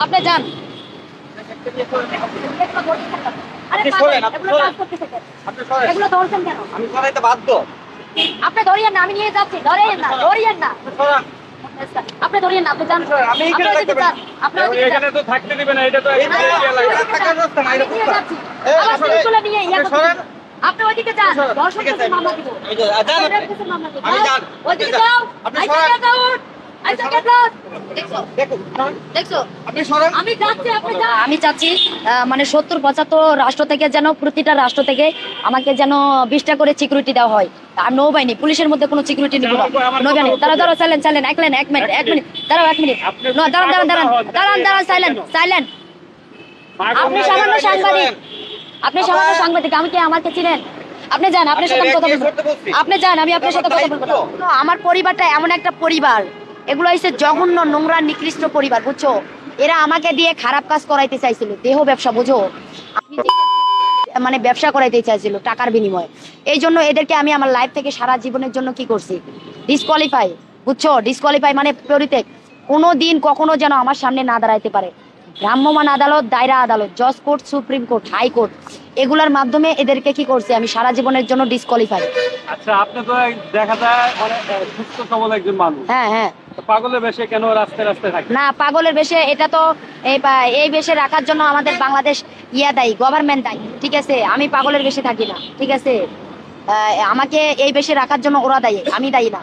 আপনি যান। এগুলো ধরছেন কেন? আমি সরাইতে বাধ্য। আপনি ধরিয়েন না, আমি নিয়ে যাচ্ছি। ধরিয়েন না, ধরিয়েন না। আপনি ধরিয়েন না, আপনি যান। আমি আপনি এখানে ওইদিকে যান। আপনি ওইদিকে যান। এখানে তো থাকতে দিবে না, এটা তো এই থাকার রাস্তা না, আমি এটা নিয়ে কোথায়? যাচ্ছি। আমার জিনিসগুলো নিয়ে ইয়া করতে সরেন। দিন। আপনি ওইদিকে যান। দর্শক ঠিক আছে, কেসে মামলা দিব। এই যে, যান আপনি। কেসে মামলা দিব। আমি যান। ওইদিকে যান। যাও। আপনি আইসা সরেন। Get out. আইসা গেট আউট। দেখছো? দেখুন, সরেন। দেখছো? আপনি সরেন। আমি যাচ্ছি, আপনি যান। আমি চাচ্ছি মানে 70-75 রাষ্ট্র থেকে যেন প্রতিটা রাষ্ট্র থেকে আমাকে যেন 20টা করে সিকিউরিটি দেওয়া হয়। আর নৌবাহিনী পুলিশের মধ্যে কোনো সিকিউরিটি নিব না। নৌবাহিনী দাঁড়াও সাইলেন্ট সাইলেন্ট এক মিনিট দাঁড়াও 1 মিনিট দাঁড়ান সাইলেন্ট। আপনি সামান্য সাংবাদিক, আমি কি আমাকে চিনেন? আপনি যান, আপনার সাথে আমি কথা বলবো। আপনি যান, আমি আপনার সাথে কথা বলবো না। আমার পরিবারটা এমন একটা পরিবার, এগুলো হচ্ছে জঘন্য নোংরা নিকৃষ্ট পরিবার, বুঝছো? এরা আমাকে দিয়ে খারাপ কাজ করাইতে চাইছিল, দেহ ব্যবসা, বুঝো? আমি মানে ব্যবসা করাইতে চাইছিল টাকার বিনিময়ে। এই জন্য এদেরকে আমি আমার লাইফ থেকে সারা জীবনের জন্য কি করছি, ডিসকোয়ালিফাই, বুঝছো? ডিসকোয়ালিফাই মানে পরিত্যাগ। কোনো দিন কখনো যেন আমার সামনে না দাঁড়াইতে পারে। ভ্রাম্যমাণ আদালত, দায়রা আদালত, জজ কোর্ট, সুপ্রিম কোর্ট, হাইকোর্ট, এগুলার মাধ্যমে এদেরকে কি করছে আমি সারা জীবনের জন্য ডিসকোয়ালিফাই। আচ্ছা, আপনি তো দেখা যায় অনেক সুস্থ সবল একজন মানুষ, হ্যাঁ তো পাগলের বেশে কেন রাস্তায় রাস্তায় থাকে? না, পাগলের বেশে এটা তো এই বেশে রাখার জন্য আমাদের বাংলাদেশ দায়ী, গভর্নমেন্ট দায়ী, ঠিক আছে? আমি পাগলের বেশে থাকি না, ঠিক আছে? আমাকে এই বেশে রাখার জন্য ওরা দায়ী, আমি দায়ী না,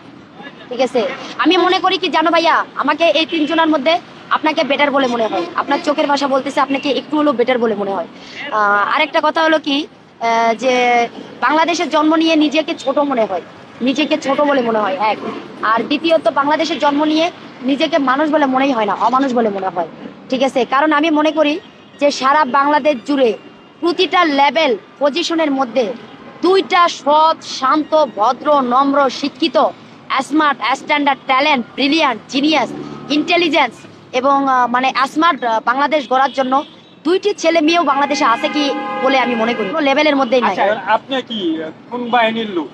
ঠিক আছে? আমি মনে করি কি জানো ভাইয়া, আমাকে এই 3 জনের মধ্যে আপনাকে বেটার বলে মনে হয়। আপনার চোখের ভাষা বলতেছে আপনাকে একটু হলেও বেটার বলে মনে হয়। আরেকটা কথা হলো কি, যে বাংলাদেশের জন্ম নিয়ে নিজেকে ছোট মনে হয়, নিজেকে ছোট বলে মনে হয় এক। আর দ্বিতীয়ত বাংলাদেশের জন্ম নিয়ে নিজেকে মানুষ বলে মনেই হয় না, অমানুষ বলে মনে হয়, ঠিক আছে? কারণ আমি মনে করি যে সারা বাংলাদেশ জুড়ে প্রতিটা লেভেল পজিশনের মধ্যে 2টা সৎ, শান্ত, ভদ্র, নম্র, শিক্ষিত, smart, standard, talent, brilliant, genius, intelligence এবং মানে স্মার্ট বাংলাদেশ গড়ার জন্য 2টি ছেলে মেয়েও বাংলাদেশে আছে কি বলে আমি মনে করি। লেভেলের মধ্যেই নাই। আচ্ছা, আপনি কি কোন বাহিনীর লোক?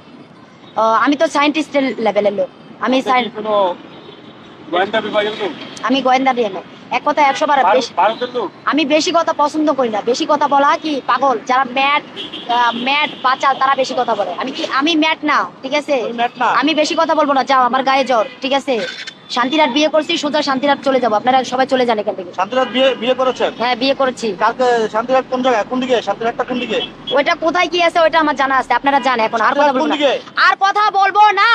আমি তো সায়েন্টিস্টের লেভেলের লোক। আমি কোনো গোয়েন্দা বিভাগের লোক? আমি গোয়েন্দা দিয়ে না, এক কথা 100 বার বেশি। ভারতের লোক? আমি বেশি কথা পছন্দ করি না, বেশি কথা বলা কি পাগল, যারা ম্যাট বাচাল তারা বেশি কথা বলে। আমি ম্যাট না, ঠিক আছে? আমি বেশি কথা বলবো না, যাও, আমার গায়ে জ্বর, ঠিক আছে? শান্তিরাট বিয়ে করছি, সোজা শান্তিরাট চলে যাবো, আপনারা সবাই চলে যান এখান থেকে। শান্তিরাত বিয়ে করেছেন? হ্যাঁ, বিয়ে করেছি। কালকে শান্তিরাত কোন জায়গায়, কোন দিকে? শান্তিরাতটা কোন দিকে? ওইটা কোথায় কি আছে ওইটা আমার জানা আছে, আপনারা জান। এখন আর কথা বলবো না, কোন দিকে? আর কথা বলবো না।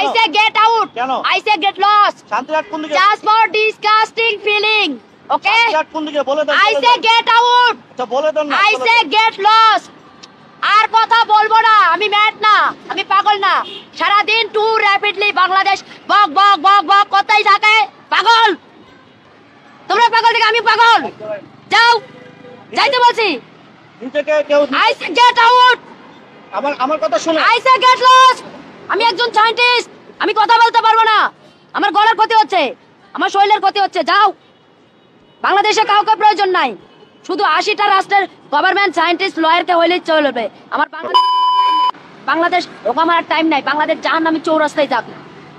I say get out. কেন? I say get lost. শান্তিরাত কোন দিকে? Just for disgusting feeling. Okay? শান্তিরাত কোন দিকে বলে দেন। I say get out. আচ্ছা, বলে দেন না। I say get lost. আর কথা বলবো না। আমি ম্যাট না, আমি পাগল না। সারাদিন টু র্যাপিডলি বাংলাদেশ বক বক বক বক করতেই থাকে। পাগল, তোমরা পাগল থেকে আমি পাগল। যাও, যাইতে বলছি। নিজেকে কেউ I say get out. আমার কথা শুনে। I say get lost. আমি একজন সায়েন্টিস্ট, আমি কথা বলতে পারবো না। আমার গলার ক্ষতি হচ্ছে, আমার শরীরের ক্ষতি হচ্ছে। যাও, বাংলাদেশে কাউকে প্রয়োজন নাই, শুধু 80টা রাষ্ট্রের গভর্নমেন্ট সায়েন্টিস্ট লয়ারকে হইলেই চলবে। আমার বাংলাদেশ ওকে আমার টাইম নাই। বাংলাদেশ জাহান্নামী চৌরাস্তায় যাক,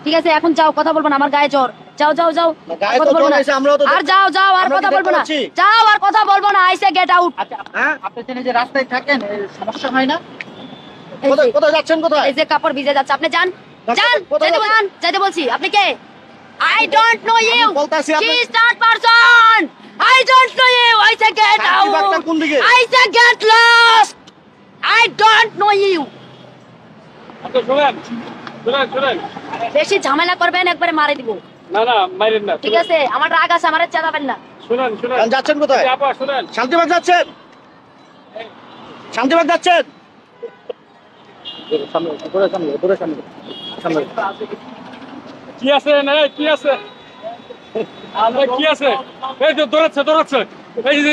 ঠিক আছে? এখন যাও, কথা বলবো না, আমার গায়ে জ্বর। যাও যাও যাও, কথা বলবো না। আর যাও যাও, আর কথা বলবো না। যাও, আর কথা বলবো না। I say get out. হ্যাঁ, আপনি যে রাস্তায় থাকেন সমস্যা হয় না? কোথায় যাচ্ছেন? কোথায়? এই যে কাপড় ভিজে যাচ্ছে, আপনি যান, যান, যাইতে বলছি। আপনি কে? I don't know you. She is not person. I don't know you. I say get out. I say get lost. I don't know you. আচ্ছা, শুনেন শুনেন, বেশি ঝামেলা করবেন একবারে মারে দিব। না মাইরেন না, ঠিক আছে? আমার রাগ আছে, আমারে চেঁচাবেন না। শুনেন। যাচ্ছেন কোথায়? আপা শুনেন, শান্তিবাগ যাচ্ছেন? শান্তিবাগ যাচ্ছেন? কি আছে না কি আছে? আমরা কি আছে? এই যে দৌড়াচ্ছে এই যে